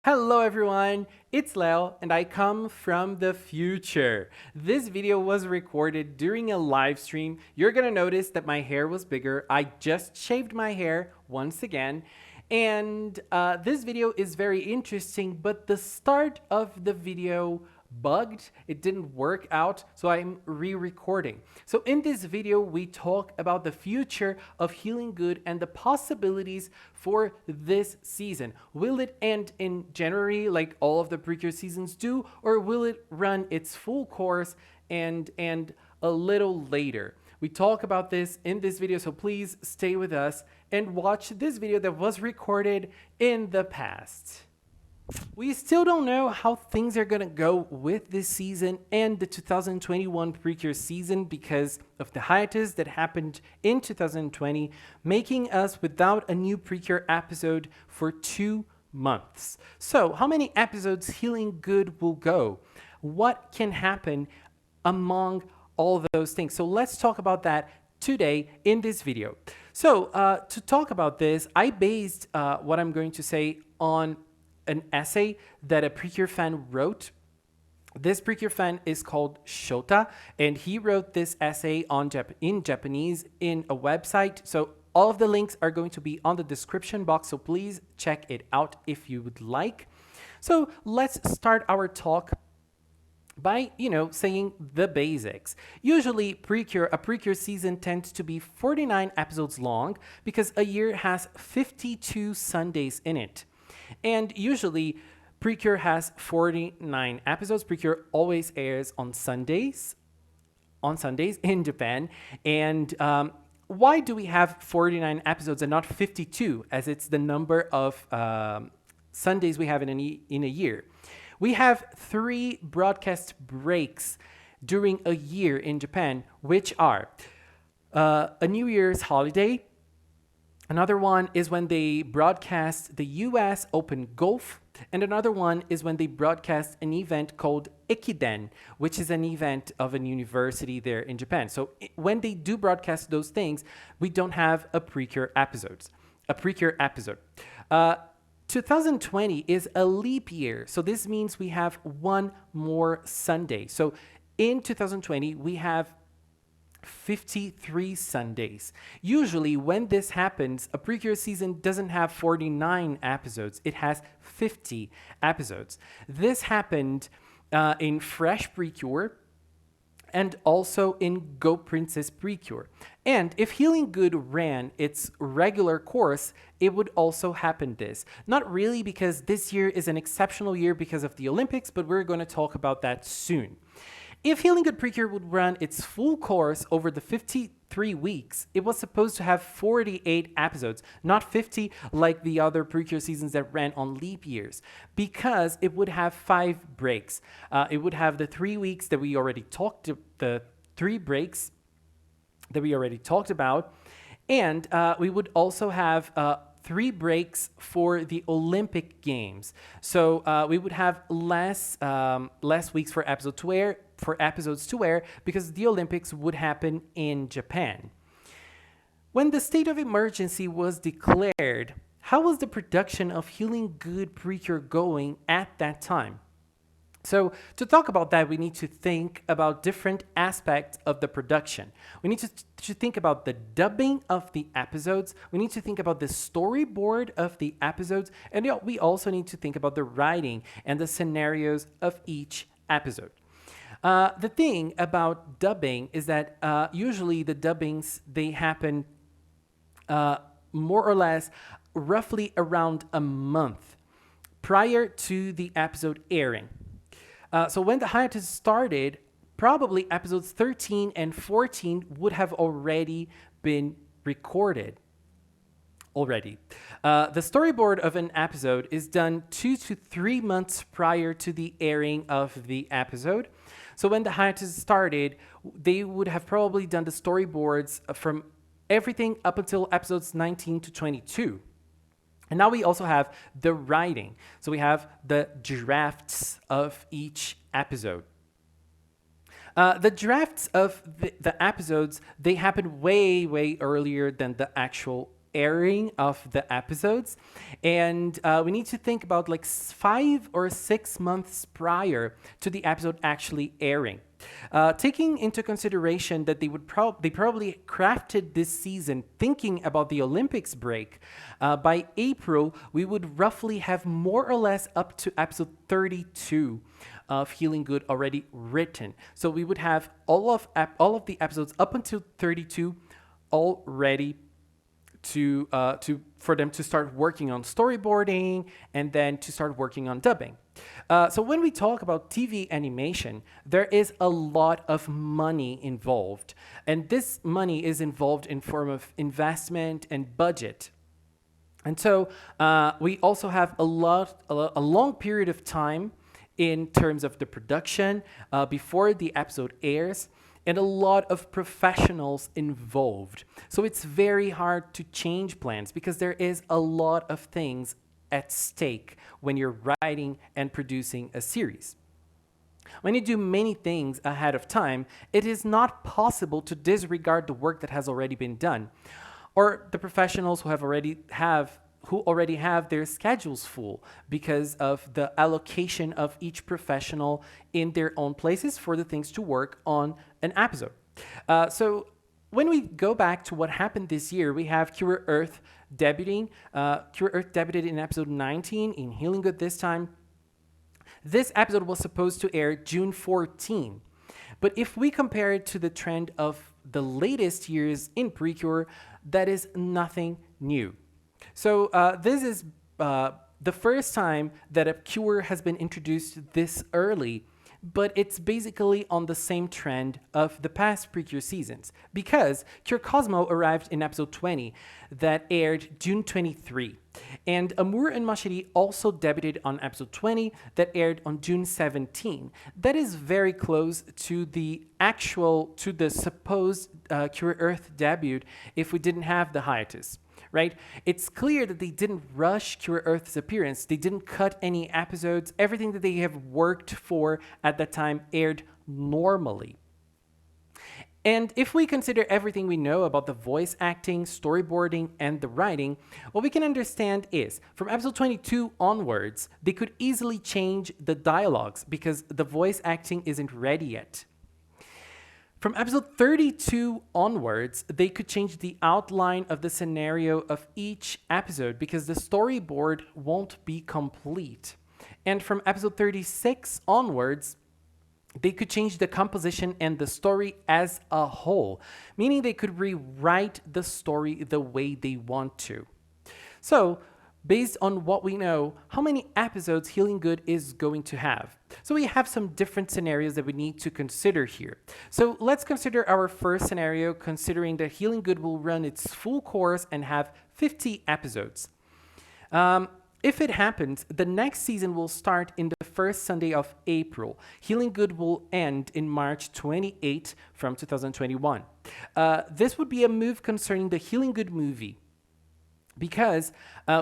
Hello everyone, it's Leo and I come from the future. This video was recorded during a live stream. You're gonna notice that my hair was bigger. I just shaved my hair once again. And this video is very interesting, but the start of the video bugged. It didn't work out, so I'm re-recording. So in this video, we talk about the future of Healing Good and the possibilities for this season. Will it end in January like all of the Precure seasons do, or will it run its full course and end a little later? We talk about this in this video, so please stay with us and watch this video that was recorded in the past. We still don't know how things are going to go with this season and the 2021 Precure season because of the hiatus that happened in 2020, making us without a new Precure episode for 2 months. So, how many episodes Healing Good will go? What can happen among all of those things? So, let's talk about that today in this video. So, to talk about this, I based what I'm going to say on an essay that a Precure fan wrote. This Precure fan is called Shota, and he wrote this essay in Japanese in a website. So all of the links are going to be on the description box, so please check it out if you would like. So let's start our talk by, saying the basics. Usually a Precure season tends to be 49 episodes long because a year has 52 Sundays in it. And usually, Precure has 49 episodes. Precure always airs on Sundays in Japan. And why do we have 49 episodes and not 52, as it's the number of Sundays we have in a year? We have 3 broadcast breaks during a year in Japan, which are a New Year's holiday. Another one is when they broadcast the US Open Golf. And another one is when they broadcast an event called Ekiden, which is an event of a university there in Japan. So when they do broadcast those things, we don't have a Precure episode. 2020 is a leap year. So this means we have one more Sunday. So in 2020, we have 53 Sundays. Usually when this happens, a Precure season doesn't have 49 episodes. It has 50 episodes. This happened in Fresh Precure and also in Go Princess Precure. And if Healing Good ran its regular course, it would also happen this. Not really, because this year is an exceptional year because of the Olympics, but we're going to talk about that soon. If Healing Good Precure would run its full course over the 53 weeks, it was supposed to have 48 episodes, not 50 like the other Precure seasons that ran on leap years, because it would have 5 breaks. It would have the 3 weeks that we already talked to, the 3 breaks that we already talked about, and we would also have 3 breaks for the Olympic Games. So we would have less weeks for episodes to air because the Olympics would happen in Japan. When the state of emergency was declared, how was the production of Healing Good Precure going at that time? So to talk about that, we need to think about different aspects of the production. We need to think about the dubbing of the episodes. We need to think about the storyboard of the episodes. And we also need to think about the writing and the scenarios of each episode. The thing about dubbing is that usually the dubbings, they happen more or less roughly around a month prior to the episode airing. So when the hiatus started, probably episodes 13 and 14 would have already been recorded. The storyboard of an episode is done 2 to 3 months prior to the airing of the episode. So when the hiatus started, they would have probably done the storyboards from everything up until episodes 19 to 22. And now we also have the writing. So we have the drafts of each episode. The drafts of the episodes, they happen way, way earlier than the actual airing of the episodes, and we need to think about like 5 or 6 months prior to the episode actually airing. Taking into consideration that they probably crafted this season thinking about the Olympics break, by April we would roughly have more or less up to episode 32 of Healing Good already written. So we would have all of the episodes up until 32 all ready to for them to start working on storyboarding and then to start working on dubbing. So when we talk about TV animation, there is a lot of money involved, and this money is involved in form of investment and budget. And so we also have a long period of time in terms of the production before the episode airs, and a lot of professionals involved. So it's very hard to change plans because there is a lot of things at stake when you're writing and producing a series. When you do many things ahead of time, it is not possible to disregard the work that has already been done, or the professionals who already have their schedules full because of the allocation of each professional in their own places for the things to work on an episode. So when we go back to what happened this year, we have Cure Earth debuting. Cure Earth debuted in episode 19 in Healing Good this time. This episode was supposed to air June 14. But if we compare it to the trend of the latest years in Precure, that is nothing new. So this is the first time that a cure has been introduced this early, but it's basically on the same trend of the past Precure seasons, because Cure Cosmo arrived in episode 20 that aired June 23, and Amour and Machiri also debuted on episode 20 that aired on June 17. That is very close to the supposed Cure Earth debut if we didn't have the hiatus. Right? It's clear that they didn't rush Cure Earth's appearance. They didn't cut any episodes. Everything that they have worked for at that time aired normally. And if we consider everything we know about the voice acting, storyboarding, and the writing, what we can understand is, from episode 22 onwards, they could easily change the dialogues because the voice acting isn't ready yet. From episode 32 onwards, they could change the outline of the scenario of each episode because the storyboard won't be complete. And from episode 36 onwards, they could change the composition and the story as a whole, meaning they could rewrite the story the way they want to. So, based on what we know, how many episodes Healing Good is going to have? So we have some different scenarios that we need to consider here. So let's consider our first scenario, considering that Healing Good will run its full course and have 50 episodes. If it happens, the next season will start in the first Sunday of April. Healing Good will end in March 28 from 2021. This would be a move concerning the Healing Good movie, because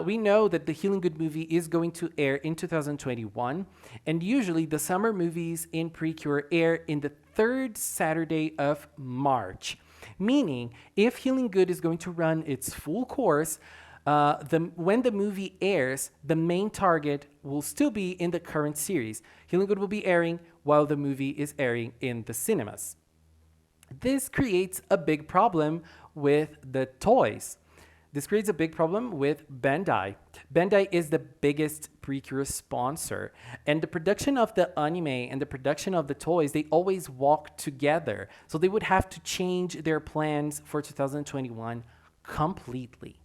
we know that the Healing Good movie is going to air in 2021, and usually the summer movies in Precure air in the third Saturday of March, meaning if Healing Good is going to run its full course, when the movie airs, the main target will still be in the current series. Healing Good will be airing while the movie is airing in the cinemas. This creates a big problem with the toys. This creates a big problem with Bandai. Bandai is the biggest Precure sponsor, and the production of the anime and the production of the toys, they always walk together. So they would have to change their plans for 2021 completely.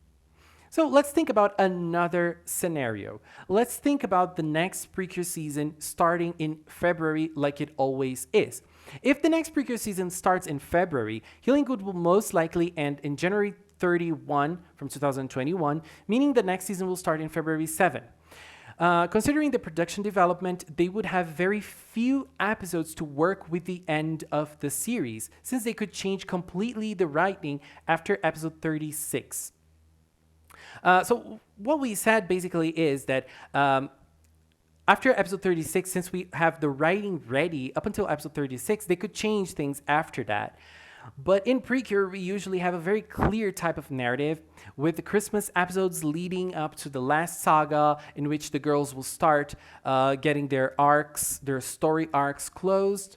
So let's think about another scenario. Let's think about the next Precure season starting in February like it always is. If the next Precure season starts in February, Healing Good will most likely end in January 31 from 2021, meaning the next season will start in February 7. Considering the production development, they would have very few episodes to work with the end of the series, since they could change completely the writing after episode 36. So what we said basically is that after episode 36, since we have the writing ready up until episode 36, they could change things after that. But in Precure, we usually have a very clear type of narrative with the Christmas episodes leading up to the last saga, in which the girls will start getting their story arcs closed.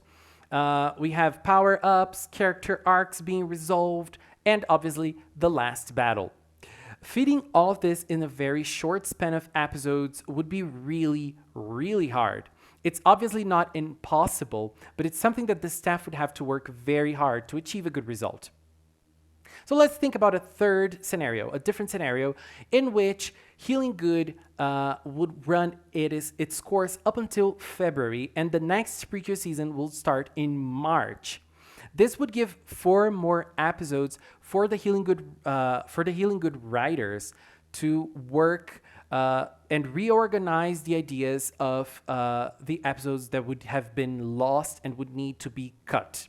We have power ups, character arcs being resolved, and obviously the last battle. Fitting all of this in a very short span of episodes would be really, really hard. It's obviously not impossible, but it's something that the staff would have to work very hard to achieve a good result. So let's think about a third scenario, a different scenario, in which Healing Good would run its course up until February, and the next Precure season will start in March. This would give 4 more episodes for the Healing Good writers to work and reorganize the ideas of the episodes that would have been lost and would need to be cut.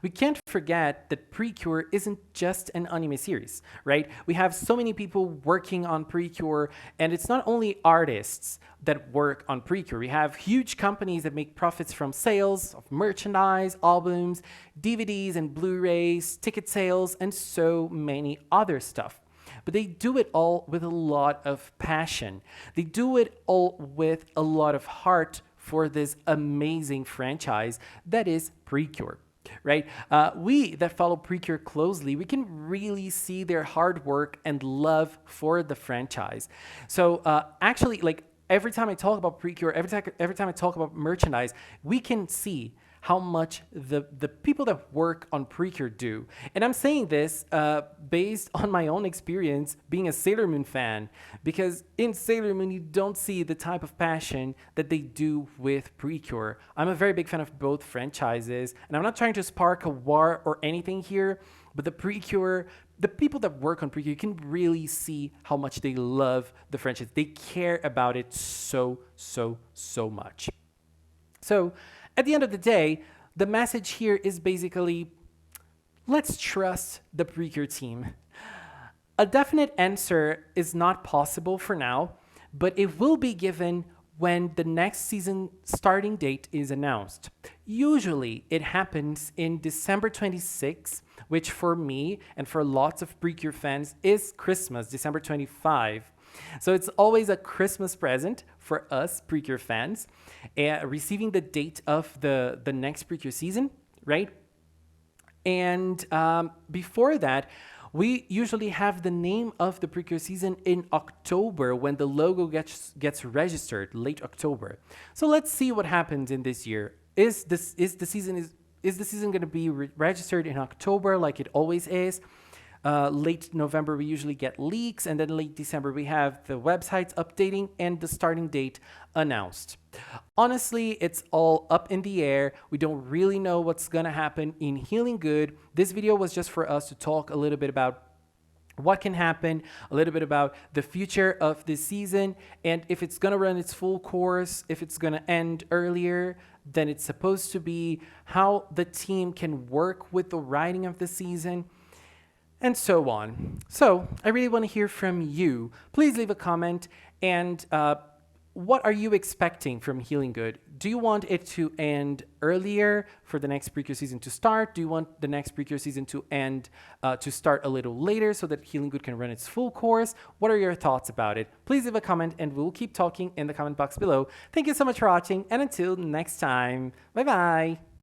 We can't forget that Precure isn't just an anime series, right? We have so many people working on Precure, and it's not only artists that work on Precure. We have huge companies that make profits from sales of merchandise, albums, DVDs and Blu-rays, ticket sales, and so many other stuff. But they do it all with a lot of passion. They do it all with a lot of heart for this amazing franchise that is Precure. Right? We that follow Precure closely, we can really see their hard work and love for the franchise. So actually, like every time I talk about Precure, every time I talk about merchandise, we can see how much the people that work on Precure do. And I'm saying this based on my own experience being a Sailor Moon fan, because in Sailor Moon, you don't see the type of passion that they do with Precure. I'm a very big fan of both franchises, and I'm not trying to spark a war or anything here, but the people that work on Precure, you can really see how much they love the franchise. They care about it so much. So, at the end of the day, the message here is basically, let's trust the Precure team. A definite answer is not possible for now, but it will be given when the next season starting date is announced. Usually, it happens in December 26th, which for me and for lots of Precure fans is Christmas, December 25. So it's always a Christmas present for us Precure fans, receiving the date of the next Precure season, right? And before that, we usually have the name of the Precure season in October when the logo gets registered, late October. So let's see what happens in this year. Is the season going to be registered in October like it always is? Late November, we usually get leaks, and then late December, we have the websites updating and the starting date announced. Honestly, it's all up in the air. We don't really know what's going to happen in Healing Good. This video was just for us to talk a little bit about what can happen, a little bit about the future of this season, and if it's going to run its full course, if it's going to end earlier than it's supposed to be, how the team can work with the writing of the season, and so on. So I really want to hear from you. Please leave a comment. And what are you expecting from Healing Good? Do you want it to end earlier for the next Precure season to start? Do you want the next Precure season to end to start a little later so that Healing Good can run its full course? What are your thoughts about it? Please leave a comment and we'll keep talking in the comment box below. Thank you so much for watching, and until next time, bye-bye.